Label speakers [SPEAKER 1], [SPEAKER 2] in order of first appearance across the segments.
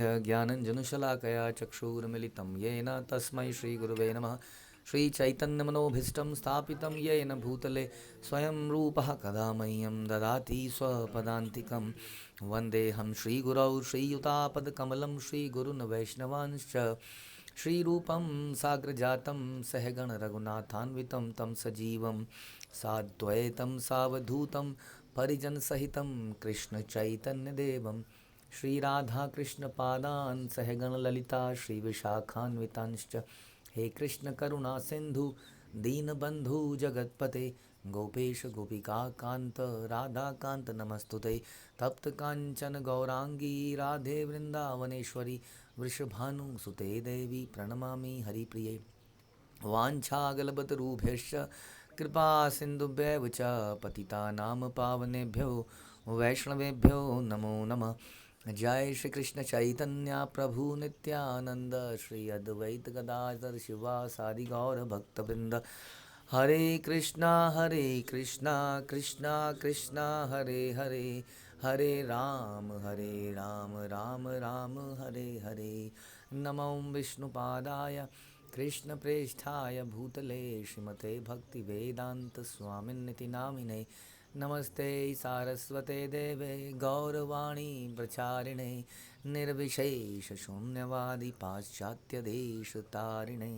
[SPEAKER 1] ज्ञानञ्जनशलाकया चक्षुरुन्मिलितं येन तस्मै श्रीगुरुवे नमः। श्रीचैतन्यमनोभीष्टं स्थापितं येन भूतले स्वयं रूपः कदा मह्यं ददाति स्वपदान्तिकं। वन्देऽहं श्रीगुरौ श्रीयुतापदकमलं श्रीगुरून् वैष्णवांश्च श्रीरूपं साग्रजातं सहगण रघुनाथान्वितं तं सजीवं साद्वैतं सावधूतं परिजनसहितं कृष्णचैतन्यदेवं श्रीराधाकृष्णपादान् सहगण ललिता श्रीविशाखान्वितांश्च। हे कृष्ण करुणा सिंधु दीनबंधु जगतपते गोपेश गोपिकाकांत राधाकांत नमस्तुते। तप्त कांचन गौरांगी राधे वृंदावनेश्वरी वृषभानुसुते देवी प्रणमामि हरिप्रिये। वाञ्छागलबतरूभ्यश्च कृपा सिन्धुभ्यैव च पतितानां पावनेभ्यो वैष्णवेभ्यो नमो नमः। जय श्री कृष्ण चैतन्य प्रभु नित्यानंद श्री अद्वैत गदाधर शिवासादि गौर भक्तवृंद। हरे कृष्णा कृष्णा कृष्णा हरे हरे, हरे राम राम राम हरे हरे। नमो विष्णुपादाय कृष्णप्रेष्ठाय भूतले श्रीमते भक्तिवेदांत स्वामिन्निति नामिने। नमस्ते सारस्वते देवे गौरवाणी प्रचारिणे निर्विशेष शून्यवादी पाश्चात्य देश तारिणे।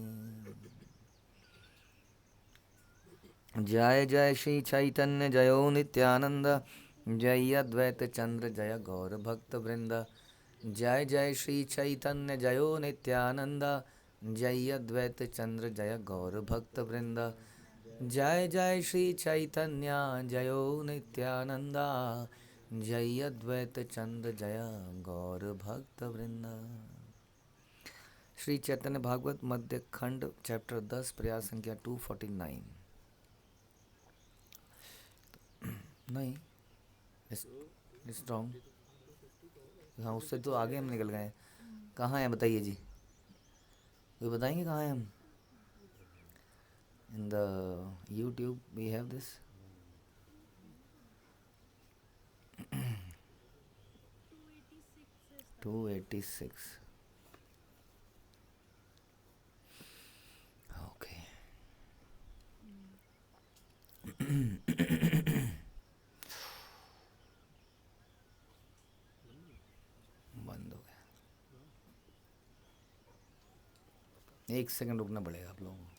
[SPEAKER 1] जय जय श्री चैतन्य जयो नित्यानंद जय अद्वैत चंद्र जय गौर भक्त वृंद। जय जय श्री चैतन्य जयो नित्यानंद जय अद्वैत चंद्र जय गौर भक्त वृंद। जय जय श्री चैतन्य जयो नित्यानंदा जय अद्वैत चंद्र जय गौर भक्त वृंद। श्री चैतन्य भागवत मध्य खंड चैप्टर 10 प्रयास संख्या 249। नहीं स्ट्रॉन्ग, हाँ उससे तो आगे हम निकल गए। कहाँ हैं बताइए जी, कोई बताएंगे कहाँ हैं हम? In the YouTube we have this. Two 86. Okay. बंद हो गया, एक सेकंड रुकना पड़ेगा आप लोगों को।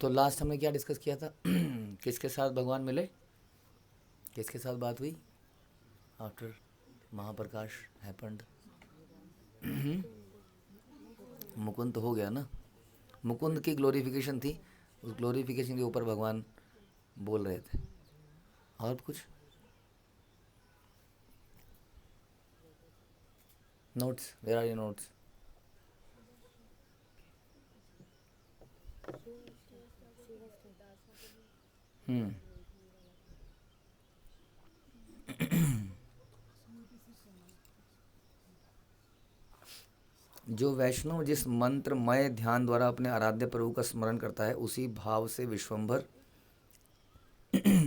[SPEAKER 1] तो लास्ट हमने क्या डिस्कस किया था? किसके साथ भगवान मिले, किसके साथ बात हुई आफ्टर महाप्रकाश हैपेंड? मुकुंद तो हो गया ना, मुकुंद की ग्लोरिफिकेशन थी, उस ग्लोरिफिकेशन के ऊपर भगवान बोल रहे थे। और कुछ notes? Where are your notes? जो वैष्णव जिस मंत्रमय ध्यान द्वारा अपने आराध्य प्रभु का स्मरण करता है उसी भाव से विश्वंभर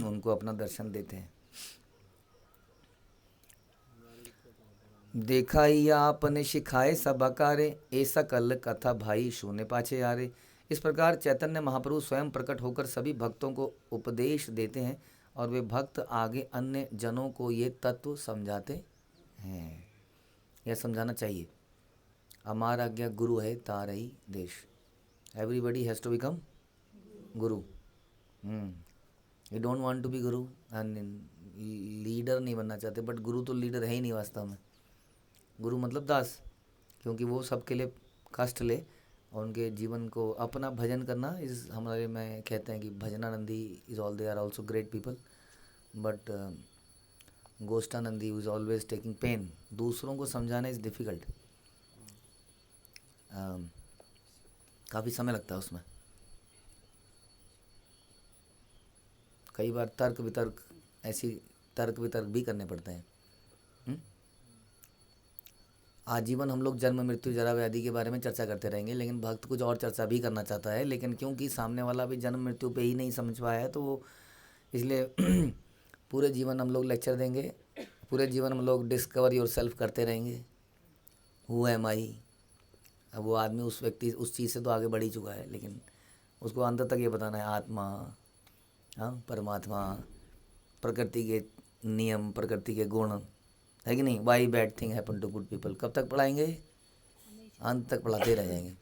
[SPEAKER 1] उनको अपना दर्शन देते हैं। देखा ही आपने सिखाए सब आकारे ऐसा कल कथा भाई शून्य पाछे यारे। इस प्रकार चैतन्य महाप्रभु स्वयं प्रकट होकर सभी भक्तों को उपदेश देते हैं और वे भक्त आगे अन्य जनों को ये तत्व समझाते हैं। यह समझाना चाहिए। हमारा आज्ञा गुरु है तारई देश। Everybody has to become guru. You don't want to be guru and leader नहीं बनना चाहते, बट गुरु तो लीडर है ही नहीं वास्तव में। गुरु मतलब दास, क्योंकि वो सबके लिए कष्ट ले और उनके जीवन को अपना भजन करना इस हमारे में कहते हैं कि bhajanandi is all they are also great people, but goshthanandi is always taking pain. दूसरों को समझाना इज़ डिफ़िकल्ट, काफ़ी समय लगता है उसमें। कई बार तर्क वितर्क भी करने पड़ते हैं। आजीवन हम लोग जन्म मृत्यु जरा व्याधि के बारे में चर्चा करते रहेंगे, लेकिन भक्त कुछ और चर्चा भी करना चाहता है, लेकिन क्योंकि सामने वाला भी जन्म मृत्यु पे ही नहीं समझ पाया है तो वो इसलिए पूरे जीवन हम लोग लेक्चर देंगे पूरे जीवन में लोग डिस्कवर योर सेल्फ करते रहेंगे, हु एम आई। अब वो आदमी उस व्यक्ति उस चीज़ से तो आगे बढ़ ही चुका है, लेकिन उसको अंत तक ये बताना है आत्मा, हाँ, परमात्मा, प्रकृति के नियम, प्रकृति के गुण, है कि नहीं। Why bad thing happen to good people, कब तक पढ़ाएंगे, अंत तक पढ़ाते रह जाएंगे।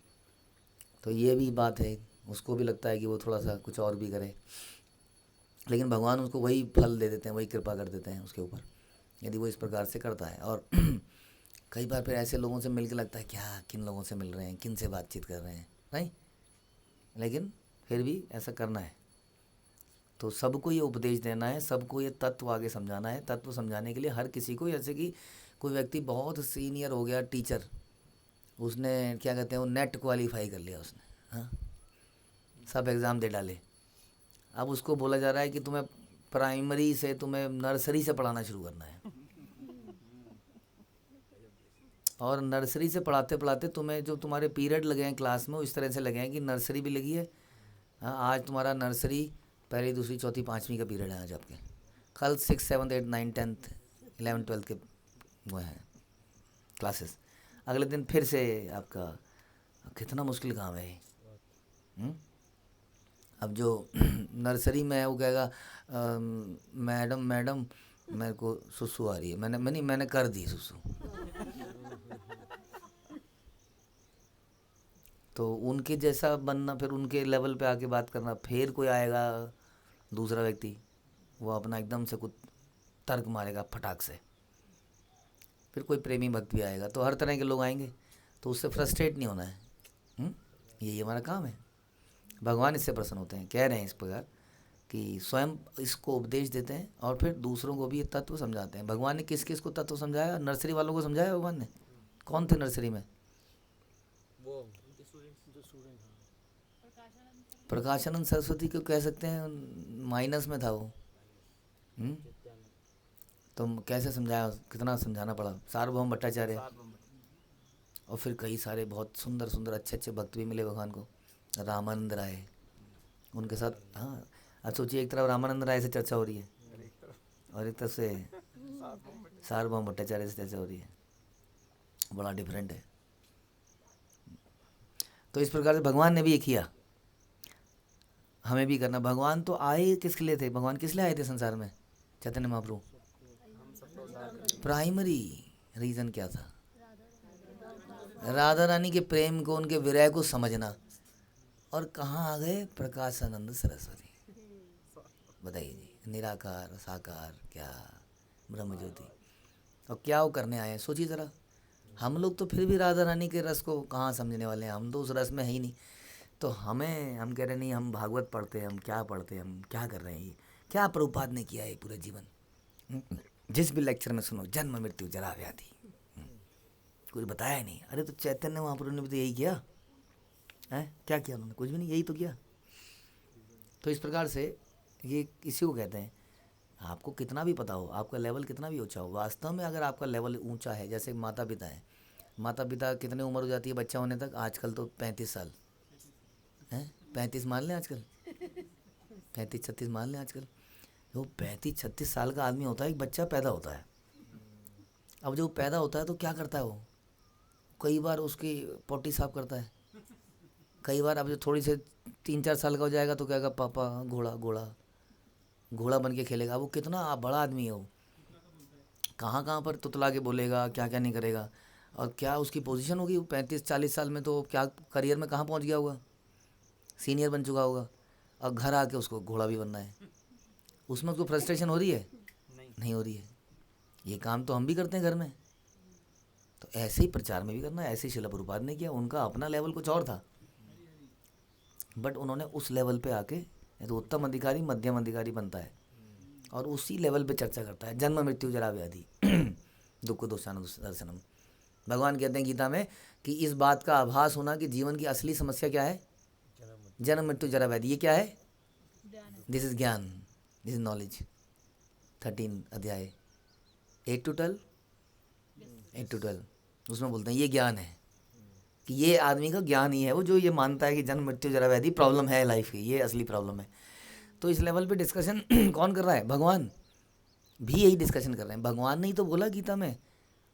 [SPEAKER 1] तो ये भी बात है, उसको भी लगता है कि वो थोड़ा सा कुछ और भी करे, लेकिन भगवान उसको वही फल दे देते हैं, वही कृपा कर देते हैं उसके ऊपर, यदि वो इस प्रकार से करता है। और कई बार फिर ऐसे लोगों से मिल के लगता है क्या, किन लोगों से मिल रहे हैं, किन से बातचीत कर रहे हैं, नहीं, लेकिन फिर भी ऐसा करना है। तो सबको ये उपदेश देना है, सबको ये तत्व आगे समझाना है। तत्व समझाने के लिए हर किसी को, जैसे कि कोई व्यक्ति बहुत सीनियर हो गया टीचर, उसने क्या कहते हैं वो नेट क्वालिफाई कर लिया उसने, हाँ, सब एग्ज़ाम दे डाले। अब उसको बोला जा रहा है कि तुम्हें प्राइमरी से, तुम्हें नर्सरी से पढ़ाना शुरू करना है, और नर्सरी से पढ़ाते पढ़ाते तुम्हें जो तुम्हारे पीरियड लगे हैं क्लास में, वो इस तरह से लगे हैं कि नर्सरी भी लगी है, हाँ, आज तुम्हारा नर्सरी पहली, दूसरी, चौथी, पाँचवीं का पीरियड है आज आपके, कल 6, 7, 8, 9, 10, 11, 12 के वो हैं क्लासेस, अगले दिन फिर से आपका। कितना मुश्किल काम है ये। अब जो नर्सरी में है वो कहेगा मैडम मैडम मेरे को सुसु आ रही है, मैंने कर दी सुसु। तो उनके जैसा बनना, फिर उनके लेवल पे आके बात करना, फिर कोई आएगा दूसरा व्यक्ति, वो अपना एकदम से कुछ तर्क मारेगा फटाक से, फिर कोई प्रेमी भक्त भी आएगा, तो हर तरह के लोग आएंगे, तो उससे फ्रस्ट्रेट नहीं होना है। यही हमारा काम है। भगवान इससे प्रसन्न होते हैं, कह रहे हैं इस प्रकार कि स्वयं इसको उपदेश देते हैं और फिर दूसरों को भी ये तत्व समझाते हैं। भगवान ने किस किस को तत्व समझाया, नर्सरी वालों को समझाया भगवान ने। कौन थे नर्सरी में, प्रकाशानंद सरस्वती को कह सकते हैं, माइनस में था वो। तो कैसे समझाया, कितना समझाना पड़ा, सार्वभौम भट्टाचार्य, और फिर कई सारे बहुत सुंदर सुंदर अच्छे अच्छे भक्त भी मिले भगवान को, रामानंद राय उनके साथ। हाँ, अब सोचिए, एक तरफ रामानंद राय से चर्चा हो रही है और एक तरफ से सार्वभौम भट्टाचार्य से चर्चा हो रही है, बड़ा डिफरेंट है। तो इस प्रकार से भगवान ने भी ये किया, हमें भी करना। भगवान तो आए किसके लिए थे, भगवान किस लिए आए थे संसार में, चैतन्य महाप्रभु। प्राइमरी रीज़न क्या था, राधा रानी के प्रेम को, उनके विरह को समझना। और कहाँ आ गए, प्रकाशानंद सरस्वती। बताइए जी, निराकार साकार क्या ब्रह्म ज्योति, और क्या वो करने आए हैं, सोचिए ज़रा। हम लोग तो फिर भी राधा रानी के रस को कहाँ समझने वाले हैं, हम तो उस रस में है ही नहीं। तो हम कह रहे नहीं, हम भागवत पढ़ते हैं, हम क्या पढ़ते हैं, हम क्या कर रहे हैं, ये क्या प्रभुपाद ने किया है पूरे जीवन। जिस भी लेक्चर में सुनो, जन्म मृत्यु जरा व्याधि, कुछ बताया नहीं। अरे तो चैतन्य महाप्रभु ने भी तो यही किया है, क्या किया उन्होंने, कुछ भी नहीं, यही तो किया। तो इस प्रकार से ये इसी को कहते हैं, आपको कितना भी पता हो, आपका लेवल कितना भी ऊंचा हो, वास्तव में अगर आपका लेवल ऊंचा है, जैसे माता पिता है, माता पिता कितने उम्र हो जाती है बच्चा होने तक, आजकल तो 35 साल हैं, 35 मान लें आजकल, 35-36 मान लें आजकल। जो 35-36 साल का आदमी होता है, एक बच्चा पैदा होता है। अब जो पैदा होता है तो क्या करता है वो, कई बार उसकी पोटी साफ करता है, कई बार अब जो थोड़ी से 3-4 साल का हो जाएगा तो कहेगा पापा घोड़ा घोड़ा घोड़ा बन के खेलेगा। वो कितना बड़ा आदमी है, वो कहाँ कहाँ पर तुतला के बोलेगा, क्या क्या नहीं करेगा, और क्या उसकी पोजीशन होगी। 35-40 साल में तो क्या करियर में कहाँ पहुँच गया होगा, सीनियर बन चुका होगा, और घर आके उसको घोड़ा भी बनना है। उसमें उसको फ्रस्ट्रेशन हो रही है, नहीं हो रही है। ये काम तो हम भी करते हैं घर में। तो ऐसे ही प्रचार में भी करना है, ऐसे ही शिला प्रभुपाद ने किया। उनका अपना लेवल कुछ और था, बट उन्होंने उस लेवल पे आके, तो उत्तम अधिकारी मध्यम अधिकारी बनता है और उसी लेवल पे चर्चा करता है। जन्म मृत्यु जरा व्याधि दुख दोषानु दर्शनम। भगवान कहते हैं गीता में कि इस बात का आभास होना कि जीवन की असली समस्या क्या है, जन्म मृत्यु जरा व्याधि। ये क्या है, दिस इज ज्ञान, दिस इज नॉलेज। 13 अध्याय 8 to 12 उसमें बोलते हैं ये ज्ञान है, कि ये आदमी का ज्ञान ही है वो, जो ये मानता है कि जन्म मृत्यु जरा व्याधि प्रॉब्लम है लाइफ की, ये असली प्रॉब्लम है। तो इस लेवल पे डिस्कशन कौन कर रहा है, भगवान। भी यही डिस्कशन कर रहे हैं। भगवान ने ही तो बोला गीता में,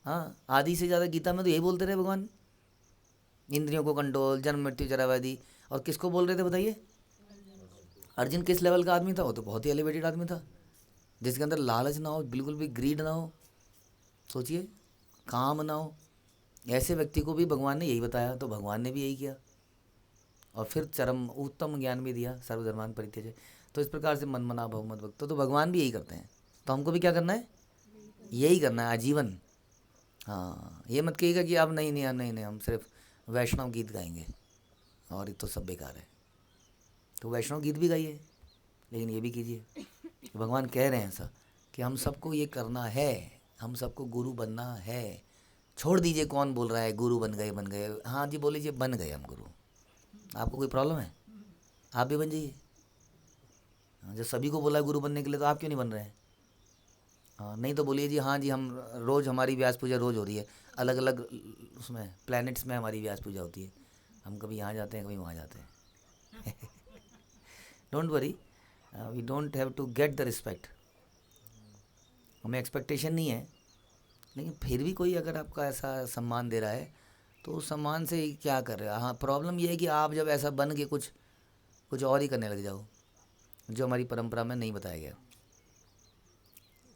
[SPEAKER 1] हाँ आधी से ज़्यादा गीता में तो यही बोलते रहे भगवान, इंद्रियों को कंट्रोल, जन्म मृत्यु जरा व्याधि। और किसको बोल रहे थे बताइए? अर्जुन किस लेवल का आदमी था? वो तो बहुत ही एलिवेटेड आदमी था, जिसके अंदर लालच ना हो, बिल्कुल भी ग्रीड ना हो, सोचिए काम ना हो। ऐसे व्यक्ति को भी भगवान ने यही बताया, तो भगवान ने भी यही किया और फिर चरम उत्तम ज्ञान भी दिया, सर्वधर्मान परित्यज्य। तो इस प्रकार से मन मना भव मत भक्त, तो भगवान भी यही करते हैं, तो हमको भी क्या करना है? यही करना है आजीवन। हाँ, ये मत कहिएगा कि अब नहीं नहीं नहीं नहीं हम सिर्फ वैष्णव गीत गाएंगे और ये तो सब बेकार है। तो वैष्णव गीत भी गाइए, लेकिन ये भी कीजिए कि भगवान कह रहे हैं ऐसा कि हम सबको ये करना है, हम सबको गुरु बनना है। छोड़ दीजिए कौन बोल रहा है गुरु बन गए। हाँ जी बोल लीजिए बन गए हम गुरु। आपको कोई प्रॉब्लम है? आप भी बन जाइए। जब सभी को बोला है गुरु बनने के लिए, तो आप क्यों नहीं बन रहे हैं? हाँ, नहीं तो बोलिए जी हाँ जी हम रोज़, हमारी व्यास पूजा रोज़ हो रही है, अलग अलग उसमें प्लैनेट्स में हमारी व्यास पूजा होती है, हम कभी यहाँ जाते हैं कभी वहाँ जाते हैं। Don't worry, we don't have to get the respect, हमें एक्सपेक्टेशन नहीं है, लेकिन फिर भी कोई अगर आपका ऐसा सम्मान दे रहा है तो उस सम्मान से क्या कर रहे हो? हाँ, प्रॉब्लम ये है कि आप जब ऐसा बन के कुछ और ही करने लग जाओ जो हमारी परंपरा में नहीं बताया गया।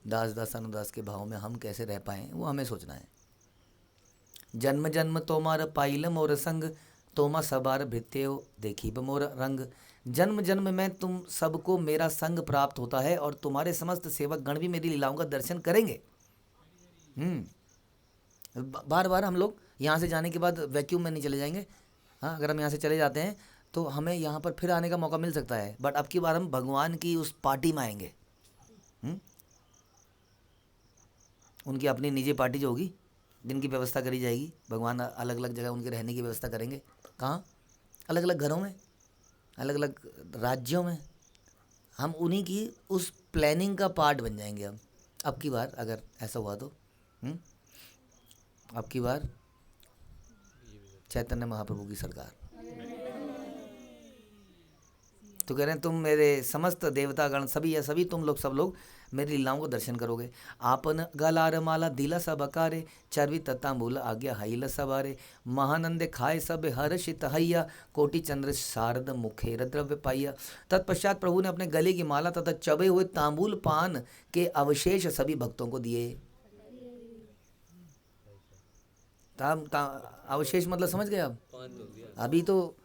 [SPEAKER 1] दास दास अनुदास के भाव में हम कैसे रह पाएँ, वो हमें सोचना है। जन्म जन्म तोमार पाइल मोर संग, तोमा सबार भृत्यो देखी मोर रंग। जन्म जन्म में तुम सबको मेरा संग प्राप्त होता है और तुम्हारे समस्त सेवक गण भी मेरी लीलाओं का दर्शन करेंगे। बार बार हम लोग यहाँ से जाने के बाद वैक्यूम में नहीं चले जाएंगे। हाँ, अगर हम यहाँ से चले जाते हैं तो हमें यहाँ पर फिर आने का मौका मिल सकता है, बट अब की बार हम भगवान की उस पार्टी में आएंगे। उनकी अपनी निजी पार्टी जो होगी, जिनकी व्यवस्था करी जाएगी, भगवान अलग अलग जगह उनके रहने की व्यवस्था करेंगे। कहाँ? अलग अलग घरों में, अलग अलग राज्यों में। हम उन्हीं की उस प्लानिंग का पार्ट बन जाएंगे हम। अब की बार अगर ऐसा हुआ तो अब की बार चैतन्य महाप्रभु की सरकार। तो कह रहे हैं तुम मेरे समस्त देवतागण सभी या सभी तुम लोग सब लोग मेरी लीलाओं को दर्शन करोगे। आपन गलार माला दिला सब अकारे, चरवी तत्तांबूल आज्ञा हईला सवारे। महानंदे खाए सब हर्षित हैया, कोटि चंद्र शारद मुखेर द्रव्य पाइया। तत्पश्चात प्रभु ने अपने गले की माला तथा चबे हुए तांबूल पान के अवशेष सभी भक्तों को दिए। अवशेष मतलब समझ गए आप? अभी तो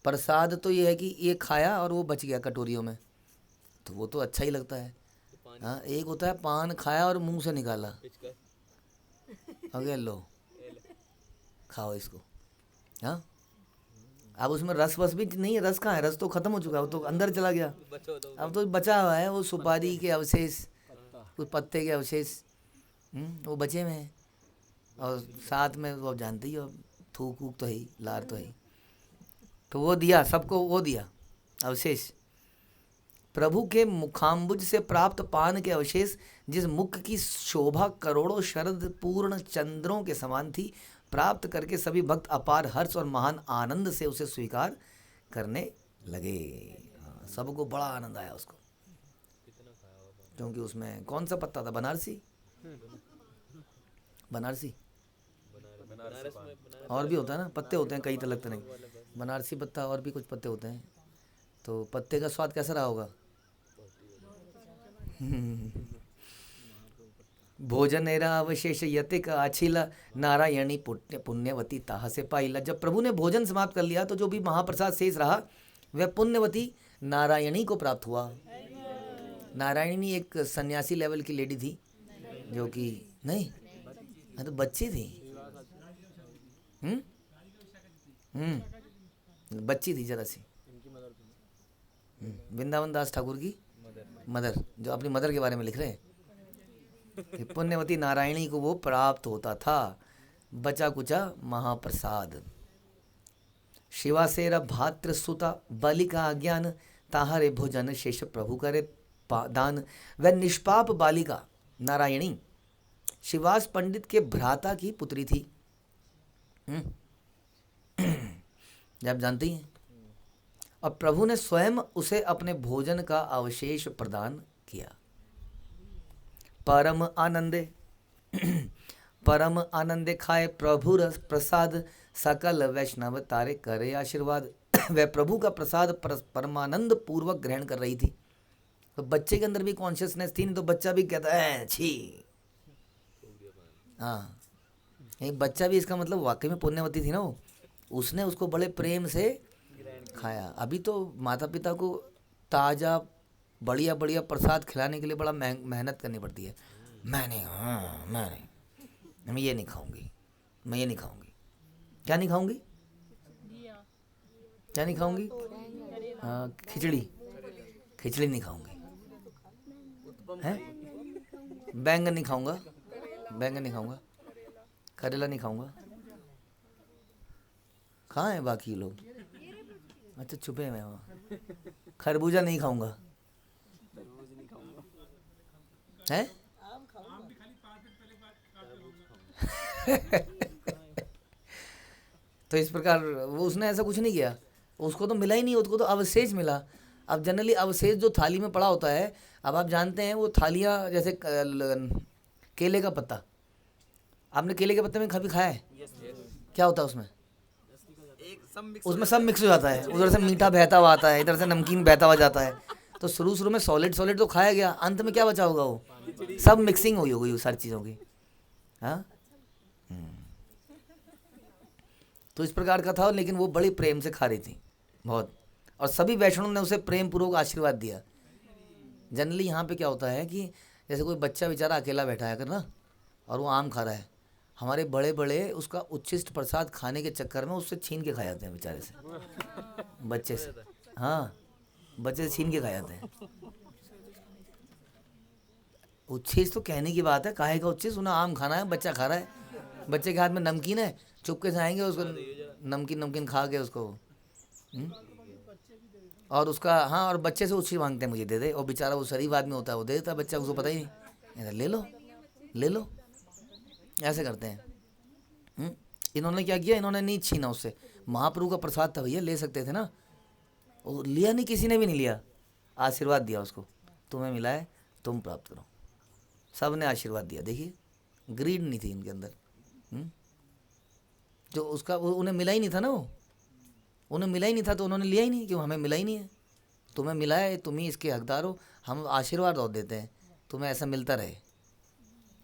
[SPEAKER 1] प्रसाद तो ये है कि ये खाया और वो बच गया कटोरियों में, तो वो तो अच्छा ही लगता है। हाँ, एक होता है पान खाया और मुंह से निकाला, अगे लो खाओ इसको। हाँ, अब उसमें रस वस भी नहीं है, रस कहाँ है? रस तो खत्म हो चुका है, वो तो अंदर चला गया। अब तो बचा हुआ है वो सुपारी के अवशेष, उस पत्ते के अवशेष, वो बचे हुए हैं। और साथ में वो जानते ही हो, थूक वूक तो है ही, लार तो है ही, तो वो दिया सबको, वो दिया अवशेष। प्रभु के मुखाम्बुज से प्राप्त पान के अवशेष, जिस मुख की शोभा करोड़ों शरद पूर्ण चंद्रों के समान थी, प्राप्त करके सभी भक्त अपार हर्ष और महान आनंद से उसे स्वीकार करने लगे। सबको बड़ा आनंद आया उसको, क्योंकि उसमें कौन सा पत्ता था? बनारसी, बनारसी और भी होता है ना, पत्ते होते हैं कई तलक तरह के, बनारसी पत्ता और भी कुछ पत्ते होते हैं। तो पत्ते का स्वाद कैसा रहा होगा? भोजन एरा अवशेष यतिक आछिला, नारायणी पुण्यवती ताहा से पाइला। जब प्रभु ने भोजन समाप्त कर लिया तो जो भी महाप्रसाद शेष रहा वह पुण्यवती नारायणी को प्राप्त हुआ। नारायणी एक सन्यासी लेवल की लेडी थी, जो कि नहीं, तो बच्ची थी, बच्ची थी जरा सी, वृंदावन दास ठाकुर की मदर, जो अपनी मदर के बारे में लिख रहे हैं। पुण्यवती नारायणी को वो प्राप्त होता था बचा कुचा महाप्रसाद। शिवासेरा भात्र सुता बलि का अज्ञान, ताहरे भोजन शेष प्रभु करे दान। वह निष्पाप बालिका नारायणी शिवास पंडित के भ्राता की पुत्री थी। आप जानते हैं, और प्रभु ने स्वयं उसे अपने भोजन का अवशेष प्रदान किया। परम आनंदे परम आनंदे खाए प्रभु रस प्रसाद, सकल वैष्णव तारे करे आशीर्वाद। वह प्रभु का प्रसाद परमानंद पूर्वक ग्रहण कर रही थी। तो बच्चे के अंदर भी कॉन्शियसनेस थी, नहीं तो बच्चा भी कहता है छी। हाँ, एक बच्चा भी, इसका मतलब वाकई में पुण्यवती थी ना वो, उसने उसको बड़े प्रेम से खाया। अभी तो माता पिता को ताज़ा बढ़िया बढ़िया प्रसाद खिलाने के लिए बड़ा मेहनत करनी पड़ती है। मैं ये नहीं खाऊंगी, मैं ये नहीं खाऊंगी। क्या नहीं खाऊंगी? क्या नहीं खाऊंगी? खिचड़ी नहीं खाऊंगी हैं? बैंगन नहीं खाऊंगा, करेला नहीं खाऊंगा। कहाँ हैं बाकी लोग? अच्छा, छुपे हुए वहाँ। खरबूजा नहीं खाऊंगा है? तो इस प्रकार वो, उसने ऐसा कुछ नहीं किया, उसको तो मिला ही नहीं, उसको तो अवशेष मिला। अब जनरली अवशेष जो थाली में पड़ा होता है, अब आप जानते हैं वो थालियाँ, जैसे केले का पत्ता, आपने केले के पत्ते में कभी खाया है? क्या होता है उसमें? उसमें सब मिक्स हो जाता है, उधर से मीठा बहता हुआ आता है, इधर से नमकीन बहता हुआ जाता है। तो शुरू में सॉलिड तो खाया गया, अंत में क्या बचा होगा? वो सब मिक्सिंग हुई होगी सारी चीज़ों की। हाँ, तो इस प्रकार का था, लेकिन वो बड़ी प्रेम से खा रही थी बहुत, और सभी वैष्णव ने उसे प्रेम पूर्वक आशीर्वाद दिया। जनरली यहाँ पे क्या होता है कि जैसे कोई बच्चा बेचारा अकेला बैठा है ना, और वो आम खा रहा है, हमारे बड़े बड़े उसका उच्छिष्ट प्रसाद खाने के चक्कर में उससे छीन के खा जाते हैं बेचारे से, बच्चे से। हाँ, बच्चे से छीन के खा जाते हैं। उच्छिष्ट तो कहने की बात है, काहे का उच्छिष्ट? उन्हें आम खाना है, बच्चा खा रहा है, बच्चे के हाथ में नमकीन है, चुपके से आएंगे उसको नमकीन खा के उसको और उसका, हाँ, और बच्चे से उच्छी मांगते हैं, मुझे दे दे। और बेचारा वो शरीफ आदमी होता है, वो दे देता है, बच्चा उसको पता ही नहीं, ले लो ऐसे करते हैं। इन्होंने क्या किया? इन्होंने नहीं छीना उससे, महाप्रभु का प्रसाद था भैया, ले सकते थे ना, वो लिया नहीं, किसी ने भी नहीं लिया, आशीर्वाद दिया उसको, तुम्हें मिला है तुम प्राप्त करो, सब ने आशीर्वाद दिया। देखिए, ग्रीड नहीं थी इनके अंदर। जो उसका वो उन्हें मिला ही नहीं था ना, वो उन्हें मिला ही नहीं था, तो उन्होंने लिया ही नहीं, क्यों? हमें मिला ही नहीं है, तुम्हें मिला है, तुम ही इसके हकदार हो, हम आशीर्वाद और देते हैं, तुम्हें ऐसा मिलता रहे।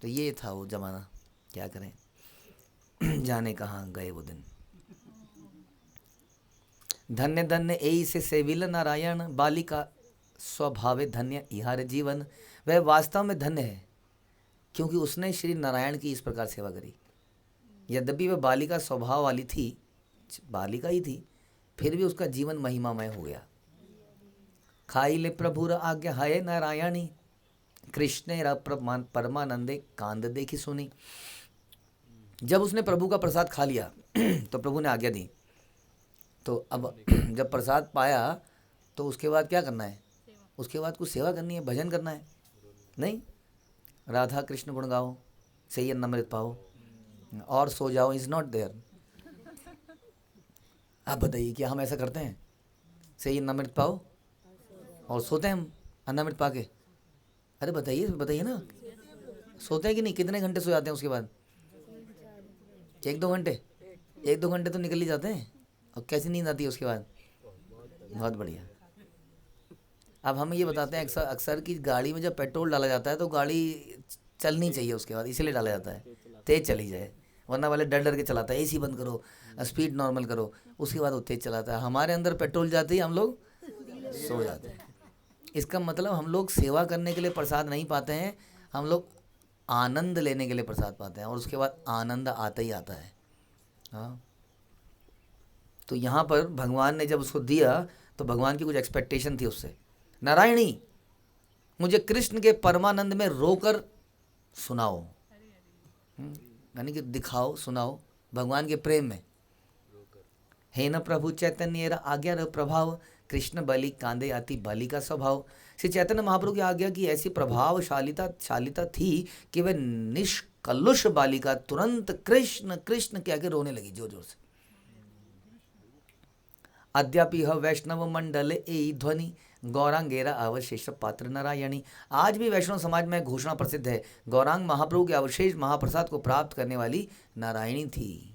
[SPEAKER 1] तो ये था वो ज़माना, क्या करें, जाने कहाँ गए वो दिन। धन्य धन्य एई से सेविल नारायण, बालिका स्वभावे धन्य इहार जीवन। वह वास्तव में धन्य है, क्योंकि उसने श्री नारायण की इस प्रकार सेवा करी। यद्यपि वह बालिका स्वभाव वाली थी, बालिका ही थी, फिर भी उसका जीवन महिमामय हो गया। खाई ले प्रभुर आज्ञा हाय नारायणी, कृष्ण परमानंदे कांद देखी सुनी। जब उसने प्रभु का प्रसाद खा लिया तो प्रभु ने आज्ञा दी, तो अब जब प्रसाद पाया तो उसके बाद क्या करना है? उसके बाद कुछ सेवा करनी है, भजन करना है, नहीं? राधा कृष्ण गुण गाओ, सही अन्नमृत पाओ और सो जाओ, इज नॉट देयर। आप बताइए, क्या हम ऐसा करते हैं? सही अन्नमृत पाओ और सोते हैं हम अन्नमृत पा के? अरे बताइए ना, सोते हैं कि नहीं? कितने घंटे सो जाते हैं उसके बाद? 1-2 घंटे, 1-2 घंटे तो निकल ही जाते हैं। और कैसी नींद आती है उसके बाद? बहुत बढ़िया। अब हम ये बताते हैं अक्सर कि गाड़ी में जब पेट्रोल डाला जाता है तो गाड़ी चलनी चाहिए उसके बाद, इसलिए डाला जाता है तेज़ चली जाए, वरना वाले डर डर के चलाता है, एसी बंद करो, स्पीड नॉर्मल करो, उसके बाद वो तेज़ चलाता है। हमारे अंदर पेट्रोल जाते ही हम लोग सो जाते हैं। इसका मतलब हम लोग सेवा करने के लिए प्रसाद नहीं पाते हैं, हम लोग आनंद लेने के लिए प्रसाद पाते हैं, और उसके बाद आनंद आता ही आता है। हाँ, तो यहाँ पर भगवान ने जब उसको दिया तो भगवान की कुछ एक्सपेक्टेशन थी उससे। नारायणी, मुझे कृष्ण के परमानंद में रोकर सुनाओ, यानी कि दिखाओ, सुनाओ भगवान के प्रेम में। हे न प्रभु चैतन्य आज्ञा र प्रभाव, कृष्ण बलि कांदे आती बाली का स्वभाव। श्री चैतन्य महाप्रभु की आज्ञा की ऐसी प्रभावशालिता थी कि वह निष्कलुष बालिका तुरंत कृष्ण कृष्ण कह के रोने लगी जोर जोर से। अद्यापि यह वैष्णव मंडल ए ध्वनि गौरांगेरा अवशेष पात्र नारायणी। आज भी वैष्णव समाज में घोषणा प्रसिद्ध है, गौरांग महाप्रभु के अवशेष महाप्रसाद को प्राप्त करने वाली नारायणी थी।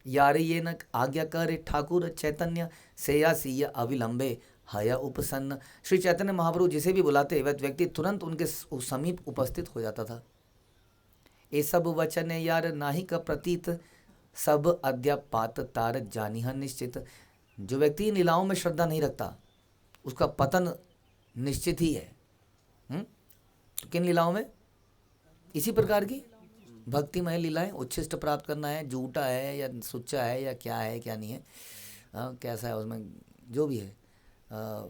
[SPEAKER 1] यारे ये न आज्ञा करे ठाकुर चैतन्य सेया सिया अविलंबे हया उपसन्न। श्री चैतन्य महाप्रभु जिसे भी बुलाते वह व्यक्ति तुरंत उनके समीप उपस्थित हो जाता था। ये सब वचन यार नाही का प्रतीत सब अद्यापात तार जानिह निश्चित। जो व्यक्ति लीलाओं में श्रद्धा नहीं रखता उसका पतन निश्चित ही है। किन लीलाओं में? इसी प्रकार की भक्तिमय लीलाएं, उच्छिष्ट प्राप्त करना है, झूठा है या सुच्चा है या क्या है क्या नहीं है, कैसा है उसमें जो भी है।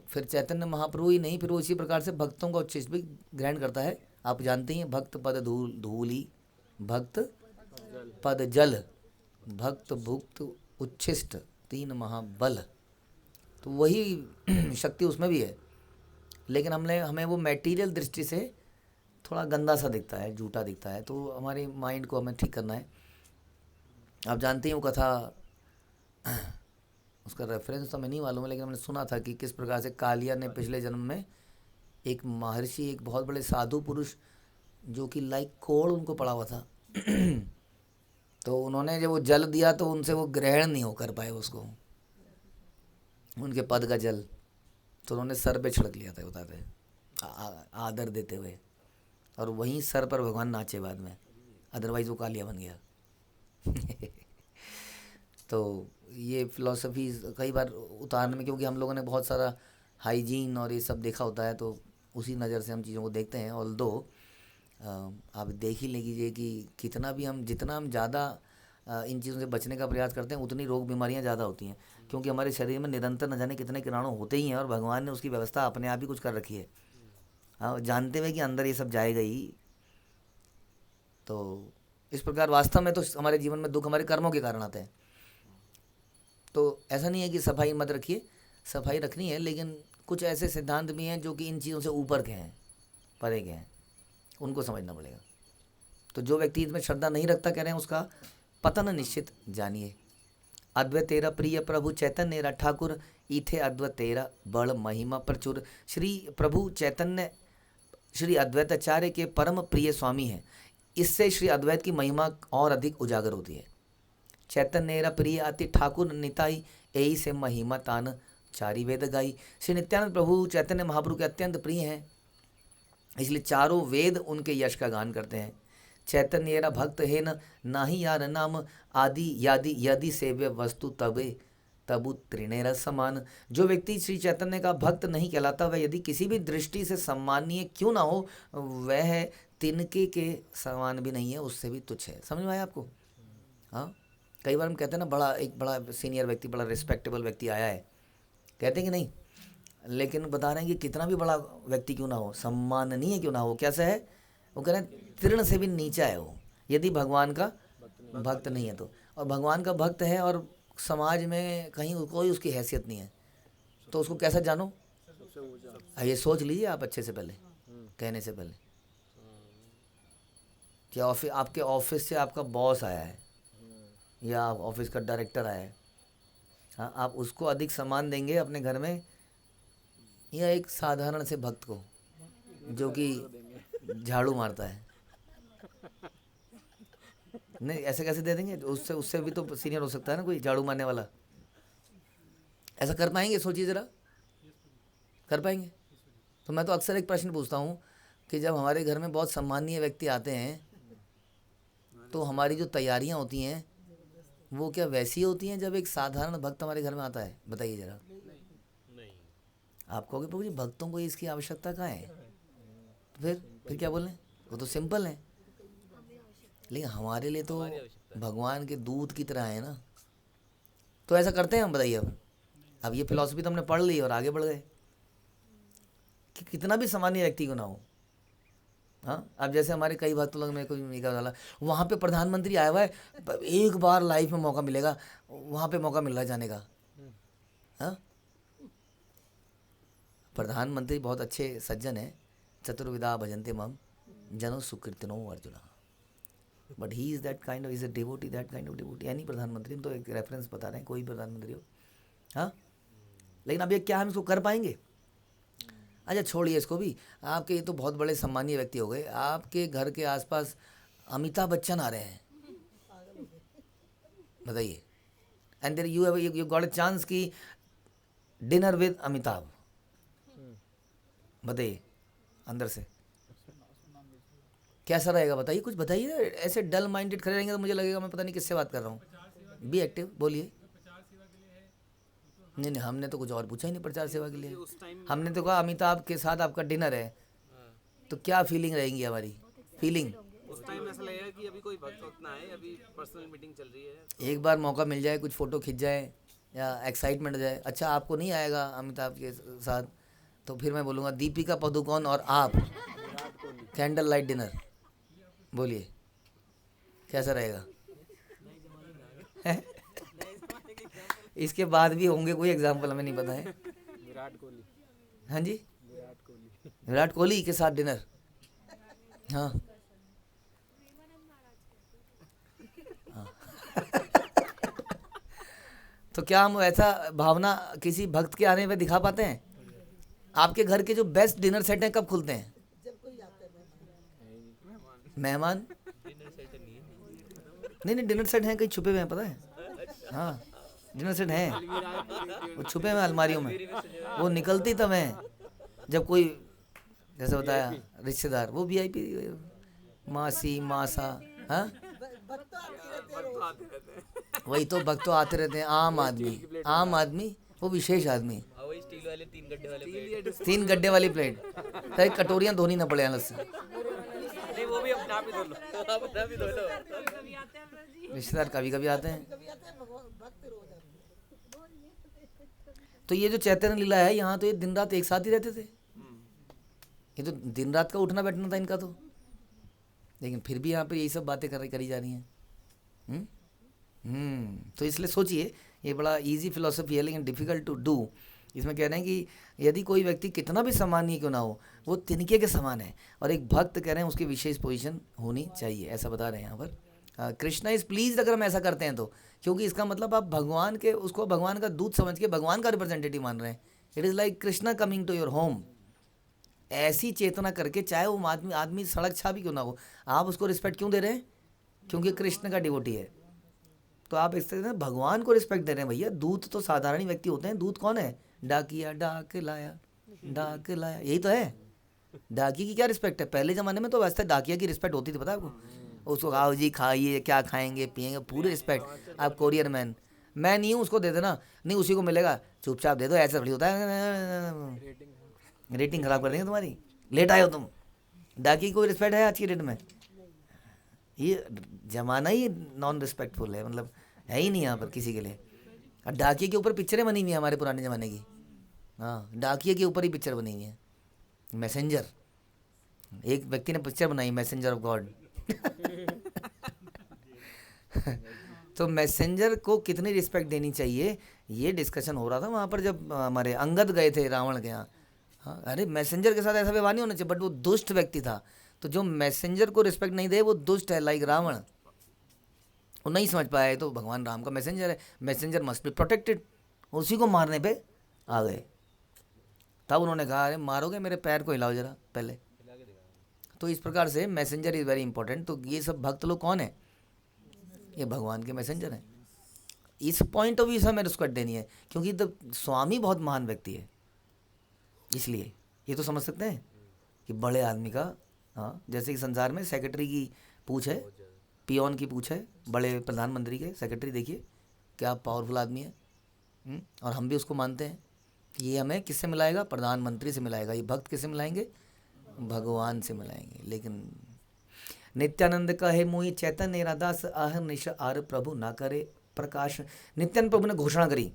[SPEAKER 1] फिर चैतन्य महाप्रभु ही नहीं, फिर वो इसी प्रकार से भक्तों का उच्छिष्ट भी ग्रहण करता है। आप जानते ही हैं, भक्त पद धूली, भक्त पद जल, भक्त भुक्त उच्छिष्ट, तीन महाबल। तो वही शक्ति उसमें भी है, लेकिन हमें वो मटेरियल दृष्टि से थोड़ा गंदा सा दिखता है, झूठा दिखता है। तो हमारे माइंड को हमें ठीक करना है। आप जानते हैं वो कथा, उसका रेफरेंस तो हमें नहीं मालूम है, लेकिन हमने सुना था कि किस प्रकार से कालिया ने पिछले जन्म में एक महर्षि, एक बहुत बड़े साधु पुरुष जो कि लाइक कोड़ उनको पड़ा हुआ था तो उन्होंने जब वो जल दिया तो उनसे वो ग्रहण नहीं होकर पाए उसको, उनके पद का जल, तो उन्होंने सर पे छिड़क लिया था, बताते आदर देते हुए, और वहीं सर पर भगवान नाचे बाद में, अदरवाइज वो कालिया बन गया। तो ये फिलॉसफी कई बार उतारने में, क्योंकि हम लोगों ने बहुत सारा हाइजीन और ये सब देखा होता है, तो उसी नज़र से हम चीज़ों को देखते हैं। ऑल्दो आप देख ही लीजिए कि जितना हम ज़्यादा इन चीज़ों से बचने का प्रयास करते हैं, उतनी रोग बीमारियां ज़्यादा होती हैं, क्योंकि हमारे शरीर में निरंतर न जाने कितने किटाणु होते ही हैं, और भगवान ने उसकी व्यवस्था अपने आप ही कुछ कर रखी है, जानते हुए कि अंदर ये सब जाएगा ही। तो इस प्रकार वास्तव में तो हमारे जीवन में दुख हमारे कर्मों के कारण आते हैं। तो ऐसा नहीं है कि सफाई मत रखिए, सफाई रखनी है, लेकिन कुछ ऐसे सिद्धांत भी हैं जो कि इन चीज़ों से ऊपर के हैं, परे के हैं, उनको समझना पड़ेगा। तो जो व्यक्ति इसमें श्रद्धा नहीं रखता, कह रहे हैं, उसका पतन निश्चित जानिए। अद्वैत तेरा प्रिय प्रभु चैतन्य ठाकुर इथे अद्वैत तेरा बड़ महिमा प्रचुर। श्री प्रभु चैतन्य श्री अद्वैताचार्य के परम प्रिय स्वामी हैं, इससे श्री अद्वैत की महिमा और अधिक उजागर होती है। चैतन्य प्रिय अति ठाकुर निताई यही से महिमा तान चारी वेद गाई। श्री नित्यानंद प्रभु चैतन्य महाप्रभु के अत्यंत प्रिय हैं, इसलिए चारों वेद उनके यश का गान करते हैं। चैतन्य भक्त है न नाही यार नाम आदि यादि यदि सेव्य वस्तु तबे तबु त्रिनेर समान। जो व्यक्ति श्री चैतन्य का भक्त नहीं कहलाता, वह यदि किसी भी दृष्टि से सम्माननीय क्यों ना हो, वह तिनके के समान भी नहीं है, उससे भी तुच्छ है। समझ में आया आपको? हाँ, कई बार हम कहते हैं ना, एक बड़ा सीनियर व्यक्ति, बड़ा रिस्पेक्टेबल व्यक्ति आया है, कहते हैं कि नहीं, लेकिन बता रहे हैं कि कितना भी बड़ा व्यक्ति क्यों ना हो, सम्माननीय क्यों ना हो, कैसा है वो? कह रहे हैं तृण से भी नीचा है वो, यदि भगवान का भक्त नहीं है तो। और भगवान का भक्त है और समाज में कहीं कोई उसकी हैसियत नहीं है, तो उसको कैसा जानो? ये सोच लीजिए आप अच्छे से पहले, कहने से पहले, कि आपके ऑफिस से आपका बॉस आया है या ऑफिस का डायरेक्टर आया है, हाँ, आप उसको अधिक सम्मान देंगे अपने घर में या एक साधारण से भक्त को जो कि झाड़ू मारता है? नहीं, ऐसे कैसे दे देंगे? उससे भी तो सीनियर हो सकता है ना कोई झाड़ू मारने वाला। ऐसा कर पाएंगे? सोचिए ज़रा, कर पाएंगे? तो मैं तो अक्सर एक प्रश्न पूछता हूँ कि जब हमारे घर में बहुत सम्मानीय व्यक्ति आते हैं, तो हमारी जो तैयारियाँ होती हैं वो क्या वैसी होती हैं जब एक साधारण भक्त हमारे घर में आता है? बताइए ज़रा। आप कहोगे प्रभु जी भक्तों को इसकी आवश्यकता कहाँ है? तो फिर क्या बोलें, वो तो सिंपल है, लेकिन हमारे लिए तो भगवान के दूत की तरह है ना। तो ऐसा करते हैं हम? बताइए। अब ये फिलॉसफी तो हमने पढ़ ली और आगे बढ़ गए कि कितना भी सामान्य व्यक्ति को ना हो। हाँ, अब जैसे हमारे कई भक्त लोग, मेरे को नहीं कहा वहाँ पे प्रधानमंत्री आया हुआ है, एक बार लाइफ में मौका मिलेगा, वहाँ पे मौका मिल रहा है जाने का। हाँ, प्रधानमंत्री बहुत अच्छे सज्जन हैं, चतुर्विधा भजन्ते मम जनो सुकृतिनो Arjuna. But he is that kind of, is a devotee, that kind of devotee. यानी प्रधानमंत्री, हम तो एक रेफरेंस बता रहे हैं, कोई प्रधानमंत्री हो, हाँ। लेकिन अब ये क्या हम इसको कर पाएंगे? अच्छा छोड़िए इसको भी। आपके ये तो बहुत बड़े सम्मानीय व्यक्ति हो गए, आपके घर के आसपास अमिताभ बच्चन आ रहे हैं, बताइए। And there you got a chance की डिनर विद अमिताभ, बताइए अंदर से कैसा रहेगा? बताइए, कुछ बताइए ना। ऐसे डल माइंडेड खड़े रहेंगे तो मुझे लगेगा मैं पता नहीं किससे बात कर रहा हूँ। बी एक्टिव, बोलिए। नहीं नहीं, हमने तो कुछ और पूछा ही नहीं प्रचार सेवा के लिए। हमने तो कहा अमिताभ के साथ आपका डिनर है, तो क्या फीलिंग रहेंगी हमारी? फीलिंग
[SPEAKER 2] उस टाइम ऐसा लगेगा कि अभी कोई भक्त उतना है, अभी पर्सनल मीटिंग चल रही है।
[SPEAKER 1] एक बार मौका मिल जाए, कुछ फ़ोटो खिंच जाए या एक्साइटमेंट हो जाए। अच्छा आपको नहीं आएगा अमिताभ के साथ, तो फिर मैं बोलूँगा दीपिका पादुकोण और आप कैंडल लाइट डिनर, बोलिए कैसा रहेगा? इसके बाद भी होंगे कोई एग्जाम्पल, हमें नहीं पता है।
[SPEAKER 2] विराट कोहली।
[SPEAKER 1] हाँ जी,
[SPEAKER 2] विराट कोहली।
[SPEAKER 1] विराट कोहली के साथ डिनर, हाँ हाँ। तो क्या हम ऐसा भावना किसी भक्त के आने पे दिखा पाते हैं? आपके घर के जो बेस्ट डिनर सेट हैं कब खुलते हैं? मेहमान? नहीं नहीं, डिनर सेट हैं कहीं छुपे हुए हैं, पता है? हाँ डिनर सेट हैं, वो छुपे हुए हैं अलमारियों में, वो निकलती तब हैं जब कोई, जैसे बताया रिश्तेदार, वो वीआईपी मासी मासा, हाँ वही तो, भक्त तो आते रहते हैं। आम आदमी वो विशेष आदमी,
[SPEAKER 2] वही स्टील वाले 3 गड्ढे वाले प्लेट।
[SPEAKER 1] 3 गड्ढे वाली प्लेट, ताकि कटोरियाँ धोनी ना पड़े अलग से।
[SPEAKER 2] नहीं वो भी अपने आप ही धो लो, अपने आप ही धो लो।
[SPEAKER 1] रिश्तेदार कभी कभी आते हैं। तो ये जो चैतन्य लीला है, यहाँ तो ये दिन रात एक साथ ही रहते थे, ये तो दिन रात का उठना बैठना था इनका तो। लेकिन फिर भी यहाँ पे यही सब बातें करी जा रही हैं। तो इसलिए सोचिए, ये बड़ा इजी फिलोसफी है लेकिन डिफ़िकल्ट टू डू। इसमें कह रहे हैं कि यदि कोई व्यक्ति कितना भी सम्मानीय क्यों ना हो, वो तिनके के समान है, और एक भक्त कह रहे हैं उसकी विशेष पोजीशन होनी चाहिए, ऐसा बता रहे हैं यहाँ पर। कृष्णा इज़ प्लीज अगर हम ऐसा करते हैं तो, क्योंकि इसका मतलब आप भगवान के, उसको भगवान का दूत समझ के भगवान का रिप्रेजेंटेटिव मान रहे हैं। It is like Krishna coming to your home. ऐसी चेतना करके, चाहे वो आदमी सड़क छा भी क्यों ना हो, आप उसको रिस्पेक्ट क्यों दे रहे हैं? क्योंकि कृष्ण का डिवोटी है। तो आप इस तरह से भगवान को रिस्पेक्ट दे रहे हैं। भैया दूत तो साधारण ही व्यक्ति होते हैं, दूत कौन है? डाकिया, डाक लाया, यही तो है। डाकिया की क्या रिस्पेक्ट है? पहले ज़माने में तो वैसे डाकिया की रिस्पेक्ट होती थी, पता है आपको? उसको आओ जी खाइए, क्या खाएंगे पिएंगे, पूरी रिस्पेक्ट। आप कोरियर मैन, मैं नहीं हूँ, उसको दे देना, नहीं उसी को मिलेगा, चुपचाप दे दो, ऐसा थोड़ी होता है। रेटिंग खराब कर देंगे तुम्हारी, लेट आए हो तुम। डाकी कोई रिस्पेक्ट है आज की डेट में? ये जमाना ही नॉन रिस्पेक्टफुल है, मतलब है ही नहीं यहाँ पर किसी के लिए। और डाकिए के ऊपर पिक्चरें बनी हुई हैं हमारे पुराने ज़माने की। हाँ डाकिए के ऊपर ही पिक्चर बनी हुई है। मैसेंजर, एक व्यक्ति ने पिक्चर बनाई, मैसेंजर ऑफ गॉड। तो मैसेंजर को कितनी रिस्पेक्ट देनी चाहिए, ये डिस्कशन हो रहा था वहाँ पर जब हमारे अंगद गए थे रावण के यहाँ। हाँ अरे मैसेंजर के साथ ऐसा व्यवहार नहीं होना चाहिए, बट वो दुष्ट व्यक्ति था, तो जो मैसेंजर को रिस्पेक्ट नहीं दे वो दुष्ट है, लाइक रावण। वो नहीं समझ पाया है, तो भगवान राम का मैसेंजर है, मैसेंजर मस्ट बी प्रोटेक्टेड। उसी को मारने पे आ गए, तब उन्होंने कहा अरे मारोगे, मेरे पैर को हिलाओ जरा पहले। तो इस प्रकार से मैसेंजर इज़ वेरी इंपॉर्टेंट। तो ये सब भक्त लोग कौन है? ये भगवान के मैसेंजर हैं। इस पॉइंट ऑफ व्यू से हमें रिस्पेक्ट देनी है, क्योंकि द स्वामी बहुत महान व्यक्ति है, इसलिए ये तो समझ सकते हैं कि बड़े आदमी का, हाँ जैसे कि संसार में सेक्रेटरी की पूछ है, पियोन की पूछ है, बड़े प्रधानमंत्री के सेक्रेटरी देखिए क्या पावरफुल आदमी है। और हम भी उसको मानते हैं। ये हमें किससे मिलाएगा? प्रधानमंत्री से मिलाएगा। ये भक्त किससे मिलाएंगे? भगवान से मिलाएंगे। लेकिन नित्यानंद कहे मोहि चैतन्य रादास आह निश आर प्रभु ना करे प्रकाश। नित्यानंद प्रभु ने घोषणा करी,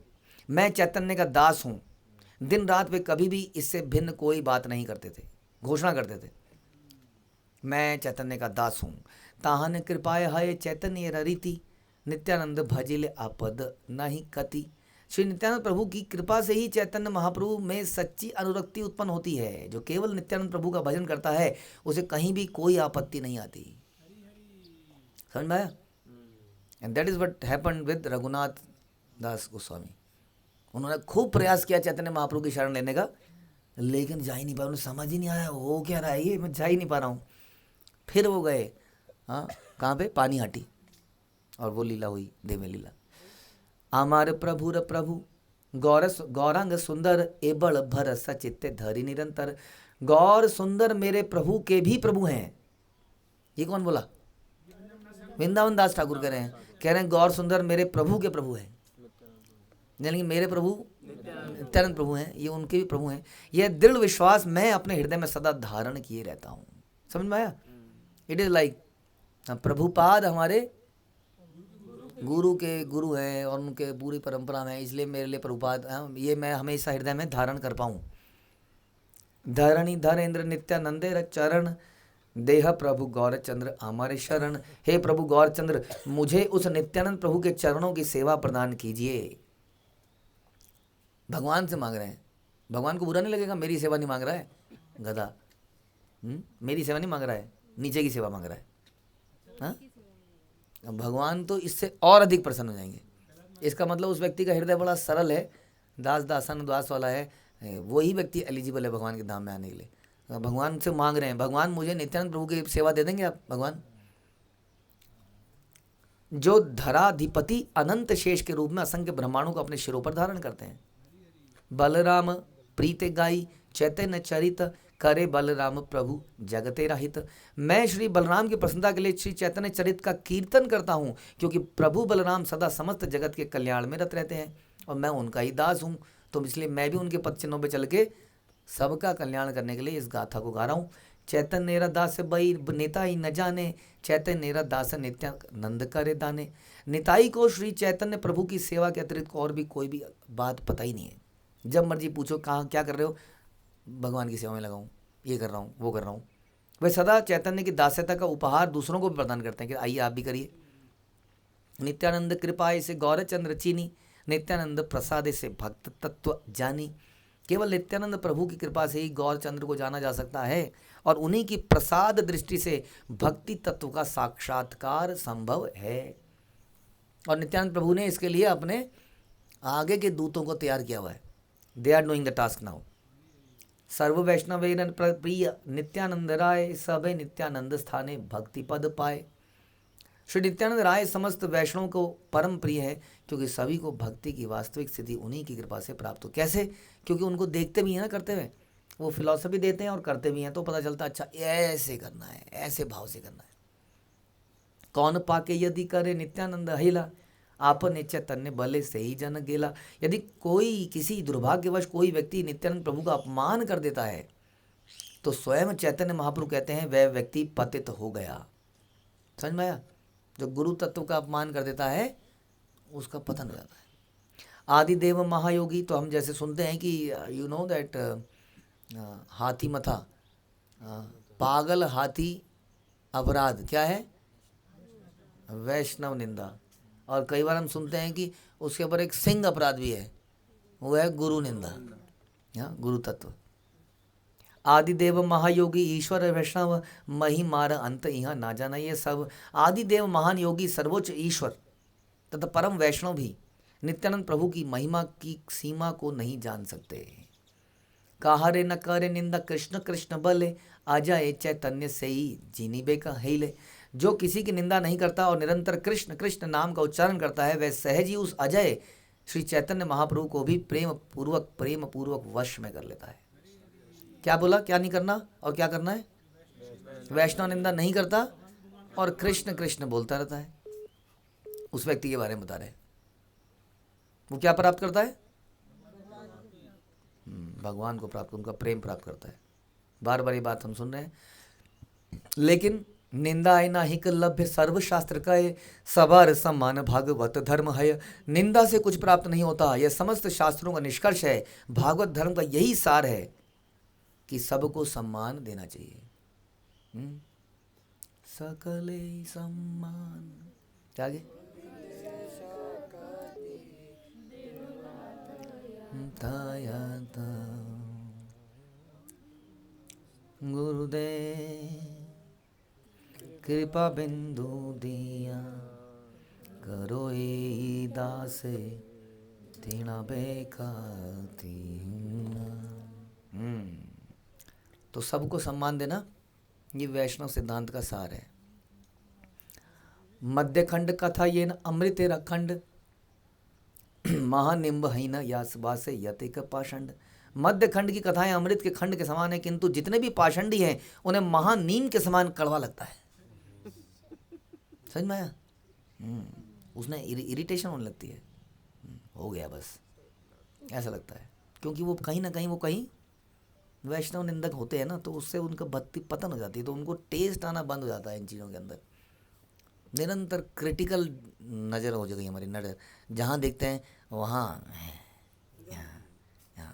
[SPEAKER 1] मैं चैतन्य का दास हूँ, दिन रात वे कभी भी इससे भिन्न कोई बात नहीं करते थे, घोषणा करते थे मैं चैतन्य का दास हूँ। ताहन कृपाय हय चैतन्य ररीति नित्यानंद भजिल आपद नहीं कति। श्री नित्यानंद प्रभु की कृपा से ही चैतन्य महाप्रभु में सच्ची अनुरक्ति उत्पन्न होती है। जो केवल नित्यानंद प्रभु का भजन करता है उसे कहीं भी कोई आपत्ति नहीं आती। समझ में आया? And that is what happened with Raghunath Das Goswami. उन्होंने खूब प्रयास किया चैतन्य महाप्रभु की शरण लेने का, लेकिन जा ही नहीं पाया, उन्हें समझ ही नहीं आया हो क्या रहा है ये, मैं जा ही नहीं पा रहा हूँ। फिर वो गए, हाँ कहाँ पे, पानीहाटी, और वो लीला हुई, देव लीला। आमार प्रभुर प्रभु गौरस गौरांग सुंदर एबड़ भरस चित्ते धरी निरंतर। गौर सुंदर मेरे प्रभु के भी प्रभु हैं। ये कौन बोला? वृंदावन दास ठाकुर कह रहे हैं गौर सुंदर मेरे प्रभु के प्रभु हैं, यानी कि मेरे प्रभु नित्यानंद प्रभु हैं, ये उनके भी प्रभु हैं। यह दृढ़ विश्वास मैं अपने हृदय में सदा धारण किए रहता हूँ। समझ में आया? इट इज लाइक प्रभुपाद हमारे गुरु के गुरु हैं और उनके पूरी परंपरा में, इसलिए मेरे लिए प्रभुपाद ये मैं हमेशा हृदय में धारण कर पाऊँ। धरणी धरेंद्र नित्यानंदे चरण देह प्रभु गौरचंद्र हमारे शरण। हे प्रभु गौरचंद्र, मुझे उस नित्यानंद प्रभु के चरणों की सेवा प्रदान कीजिए। भगवान से मांग रहे हैं। भगवान को बुरा नहीं लगेगा, मेरी सेवा नहीं मांग रहा है गधा, मेरी सेवा नहीं मांग रहा है, नीचे की सेवा मांग रहा है। हाँ, भगवान तो इससे और अधिक प्रसन्न हो जाएंगे। इसका मतलब उस व्यक्ति का हृदय बड़ा सरल है, दास दासन दास वाला है, वही व्यक्ति एलिजिबल है भगवान के धाम में आने के लिए। भगवान से मांग रहे हैं, भगवान मुझे नित्यानंद प्रभु की सेवा दे देंगे आप? भगवान जो धराधिपति अनंत शेष के रूप में असंख्य ब्रह्मांडों को अपने शिरों पर धारण करते हैं। बलराम प्रीत गाई चैतन्य चरित करे बलराम प्रभु जगते राहित। मैं श्री बलराम की प्रसन्नता के लिए श्री चैतन्य चरित का कीर्तन करता हूँ, क्योंकि प्रभु बलराम सदा समस्त जगत के कल्याण में रत रहते हैं और मैं उनका ही दास हूँ। तो इसलिए मैं भी उनके पद चिन्हों पर चल के सबका कल्याण करने के लिए इस गाथा को गा रहा हूँ। चैतन्य नेरा दास बई नेता ही न जाने, चैतन्य नेरा दास नित्यानंद करे दाने। निताई को श्री चैतन्य प्रभु की सेवा के अतिरिक्त और भी कोई भी बात पता ही नहीं है। जब मर्जी पूछो कहाँ क्या कर रहे हो, भगवान की सेवा में लगाऊँ, ये कर रहा हूँ, वो कर रहा हूँ। वे सदा चैतन्य की दास्यता का उपहार दूसरों को भी प्रदान करते हैं कि आइए आप भी करिए। नित्यानंद कृपाए से गौरचंद्र चीनी, नित्यानंद प्रसाद से भक्त तत्व जानी। केवल नित्यानंद प्रभु की कृपा से ही गौरचंद्र को जाना जा सकता है और उन्हीं की प्रसाद दृष्टि से भक्ति तत्व का साक्षात्कार संभव है। और नित्यानंद प्रभु ने इसके लिए अपने आगे के दूतों को तैयार किया हुआ है। They are doing the task now. सर्व वैष्णव प्रिय नित्यानंद राय, सबे नित्यानंद स्थाने भक्ति पद पाए। श्री नित्यानंद राय समस्त वैष्णव को परम प्रिय है, क्योंकि सभी को भक्ति की वास्तविक स्थिति उन्हीं की कृपा से प्राप्त हो। कैसे? क्योंकि उनको देखते भी हैं ना करते हुए, वो फिलॉसफी देते हैं और करते भी हैं, तो पता चलता अच्छा ऐसे करना है, ऐसे भाव से करना है। कौन पाके यदि करे नित्यानंद हिला, आपने चैतन्य भले से ही जन गेला। यदि कोई किसी दुर्भाग्यवश कोई व्यक्ति नित्यानंद प्रभु का अपमान कर देता है तो स्वयं चैतन्य महाप्रभु कहते हैं वह व्यक्ति पतित हो गया। समझ में आया? जो गुरु तत्व का अपमान कर देता है उसका पतन हो जाता है। आदिदेव महायोगी, तो हम जैसे सुनते हैं कि यू नो दैट हाथी मथा, पागल हाथी अपराध क्या है? वैष्णव निंदा। और कई बार हम सुनते हैं कि उसके ऊपर एक सिंह अपराध भी है, वो है गुरु निंदा, गुरु तत्व। आदिदेव महायोगी ईश्वर वैष्णव महिमार अंत यहाँ ना जाना। ये सब आदिदेव महान योगी सर्वोच्च ईश्वर तथा परम वैष्णव भी नित्यानंद प्रभु की महिमा की सीमा को नहीं जान सकते। काहरे न करे निंदा कृष्ण कृष्ण बले, आ जाए चैतन्य से ही जीनी बेका हिले। जो किसी की निंदा नहीं करता और निरंतर कृष्ण कृष्ण नाम का उच्चारण करता है, वह सहज ही उस अजय श्री चैतन्य महाप्रभु को भी प्रेम पूर्वक वश में कर लेता है। क्या बोला? क्या नहीं करना और क्या करना है? वैष्णव निंदा नहीं करता और कृष्ण कृष्ण बोलता रहता है। उस व्यक्ति के बारे में बता रहे हैं, वो क्या प्राप्त करता है? भगवान को प्राप्त, उनका प्रेम प्राप्त करता है। बार बार ये बात हम सुन रहे हैं। लेकिन निंदा है ना हिक लभ्य सर्वशास्त्र कहे, सबर सम्मान भागवत धर्म है। निंदा से कुछ प्राप्त नहीं होता, यह समस्त शास्त्रों का निष्कर्ष है। भागवत धर्म का यही सार है कि सबको सम्मान देना चाहिए। सकले सम्मान, क्या आगे? गुरुदेव कृपा बिंदु दिया करो ए दासे तीना बेखाती। तो सबको सम्मान देना, ये वैष्णव सिद्धांत का सार है। मध्यखंड कथा ये न अमृत रखंड महानिम्ब हीन यासवासे यतिक पाषंड। मध्य खंड की कथाएं अमृत के खंड के समान है, किंतु जितने भी पाषंडी हैं उन्हें महानीम के समान कड़वा लगता है। समझ में आया? उसने इरिटेशन होने लगती है, हो गया बस, ऐसा लगता है, क्योंकि वो कहीं ना कहीं वो कहीं वैष्णव निंदक होते हैं ना, तो उससे उनका बत्ती पतन हो जाती है, तो उनको टेस्ट आना बंद हो जाता है इन चीज़ों के अंदर। निरंतर क्रिटिकल नज़र हो जाएगी हमारी नज़र, जहाँ देखते हैं वहाँ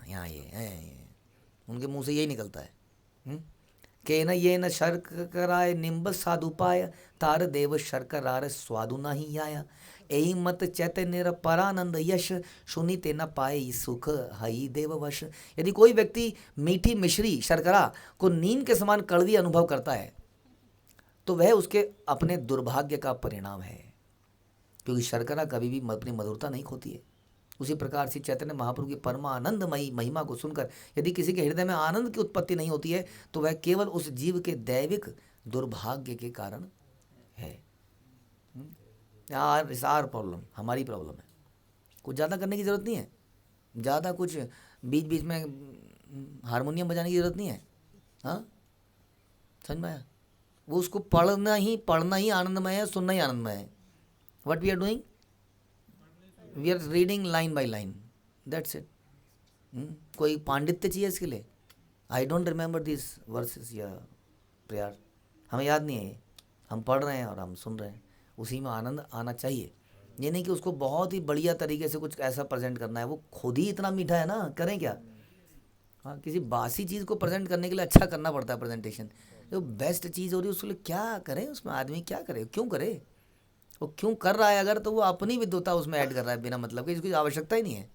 [SPEAKER 1] यहाँ ये उनके मुंह से यही निकलता है के न ये न शर्क कराए निम्ब साधुपाय तार देव शर्करार स्वादु नहीं आया। यही मत चैतन्य परानंद यश सुनी ते न पाए सुख हई देववश। यदि कोई व्यक्ति मीठी मिश्री शर्करा को नीम के समान कड़वी अनुभव करता है तो वह उसके अपने दुर्भाग्य का परिणाम है, क्योंकि शर्करा कभी भी अपनी मधुरता नहीं खोती है। उसी प्रकार से चैतन्य महाप्रभु की परमानंदमयी महिमा को सुनकर यदि किसी के हृदय में आनंद की उत्पत्ति नहीं होती है तो वह केवल उस जीव के दैविक दुर्भाग्य के कारण है। यार सार प्रॉब्लम हमारी प्रॉब्लम है, कुछ ज़्यादा करने की ज़रूरत नहीं है, ज़्यादा कुछ बीच बीच में हारमोनियम बजाने की ज़रूरत नहीं है। हाँ, समझ में आया? वो उसको पढ़ना ही आनंदमय है, सुनना ही आनंदमय है। What we are doing, we are reading line by line, that's it. कोई पांडित्य चाहिए इसके लिए? I don't remember this verses या प्रेयर, हमें याद नहीं है, हम पढ़ रहे हैं और हम सुन रहे हैं, उसी में आनंद आना चाहिए। ये नहीं कि उसको बहुत ही बढ़िया तरीके से कुछ ऐसा प्रेजेंट करना है, वो खुद ही इतना मीठा है ना, करें क्या? हाँ, किसी बासी चीज़ को प्रेजेंट करने के लिए अच्छा करना पड़ता है प्रेजेंटेशन। जो बेस्ट चीज़ हो रही है उसके लिए क्या करें, उसमें आदमी क्या करे, क्यों करे, वो क्यों कर रहा है? अगर तो वो अपनी विद्वता उसमें ऐड कर रहा है बिना मतलब के, इसकी आवश्यकता ही नहीं है।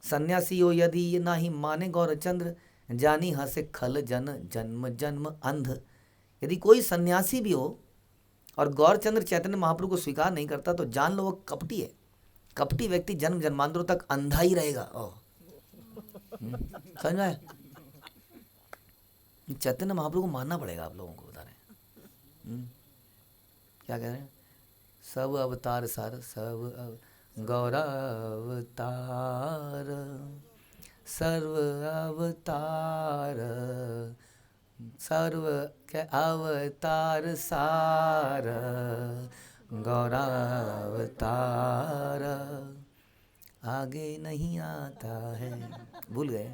[SPEAKER 1] सन्यासी हो यदि ये ना ही माने गौरचंद्र जानी हंसे खल जन जन्म जन्म अंध। यदि कोई सन्यासी भी हो और गौरचंद्र चैतन्य महाप्रभु को स्वीकार नहीं करता तो जान लो वो कपटी है। कपटी व्यक्ति जन्म जन्मांतरों तक अंधा ही रहेगा। समझ में आया? चैतन्य महाप्रभु को मानना पड़ेगा आप लोगों को, बता रहे हैं। क्या कह रहे हैं? सब अवतार सार सब गौरावतार सर्व अवतार सर्व के अवतार सार गौरावतार आगे नहीं आता है, भूल गए।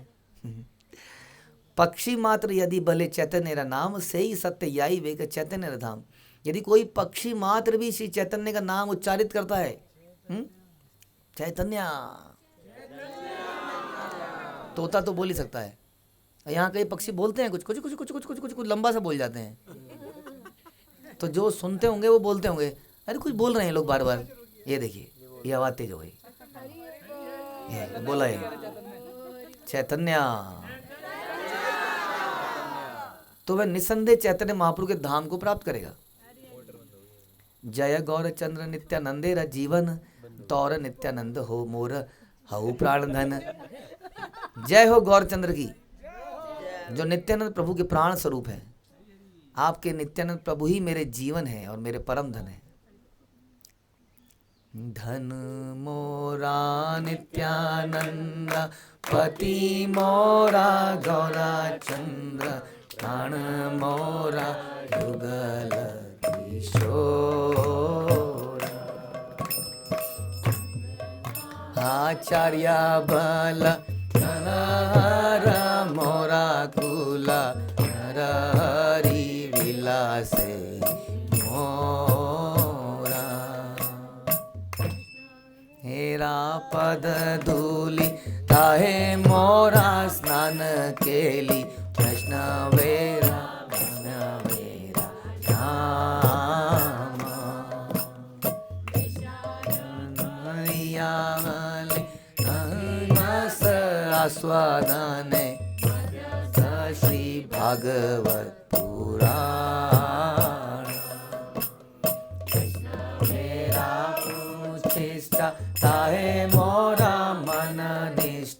[SPEAKER 1] पक्षी मात्र यदि भले चैतन्य नाम से ही सत्य याई वेग चैतन्य धाम। यदि कोई पक्षी मात्र भी श्री चैतन्य का नाम उच्चारित करता है, चैतन्य, तोता तो बोल ही सकता है, यहाँ कई पक्षी बोलते हैं, कुछ कुछ कुछ कुछ कुछ कुछ कुछ कुछ लंबा सा बोल जाते हैं, तो जो सुनते होंगे वो बोलते होंगे अरे कुछ बोल रहे हैं लोग बार बार। ये देखिए ये आवाज तेज हो गई, बोला है चैतन्य, तो वह निसंदेह चैतन्य महाप्रभु के धाम को प्राप्त करेगा। जय गौरचंद्र नित्यानंदेर जीवन तौर नित्यानंद हो मोर हऊ प्राण धन। जय हो गौरचंद्र की, जो नित्यानंद प्रभु के प्राण स्वरूप है। आपके नित्यानंद प्रभु ही मेरे जीवन है और मेरे परम धन है। धन मोरा नित्यानंद पति मोरा गौरचंद्र प्राण मोरा युगल किशोर। आचार्य बल नर मोरा कुला हरि विलासे मोरा। हेरा पद धूलि ताहे मोरा स्नान केली कृष्ण वेरा वेरा नाम। आस्वादने श्री भागवत पुराण।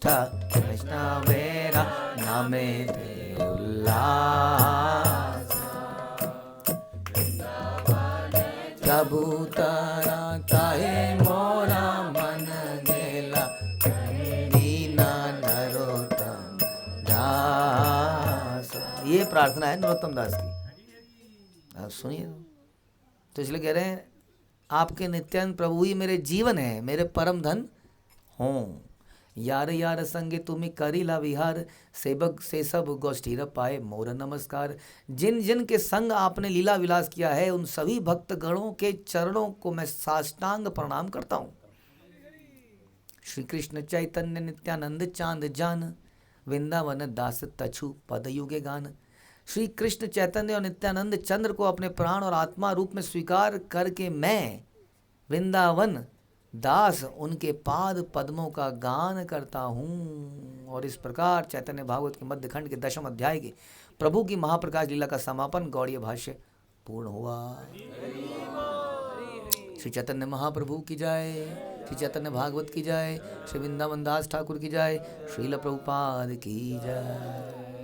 [SPEAKER 1] निष्ठा कृष्ण मेरा नामे ते उल्लास प्रभु तारा काहे मोरा मन गेला दीना नरोत्तम दास। ये प्रार्थना है नरोत्तम दास की, आप सुनिए। तो इसलिए कह रहे हैं आपके नित्यानंद प्रभु ही मेरे जीवन है, मेरे परम धन हों। यार यार संगे तुम्हें करीला विहार, सेवक से सब गोष्ठी पाए मोर नमस्कार। जिन जिन के संग आपने लीला विलास किया है उन सभी भक्त गणों के चरणों को मैं साष्टांग प्रणाम करता हूँ। श्री कृष्ण चैतन्य नित्यानंद चांद जान, वृंदावन दास तछु पद युगे गान। श्री कृष्ण चैतन्य और नित्यानंद चंद्र को अपने प्राण और आत्मा रूप में स्वीकार करके मैं वृंदावन दास उनके पाद पद्मों का गान करता हूँ। और इस प्रकार चैतन्य भागवत के मध्य खंड के 10वें अध्याय के प्रभु की महाप्रकाश लीला का समापन गौड़ीय भाष्य पूर्ण हुआ। श्री चैतन्य महाप्रभु की जय, श्री चैतन्य भागवत की जय, श्री वृंदावन दास ठाकुर की जय, श्रील प्रभुपाद की जय।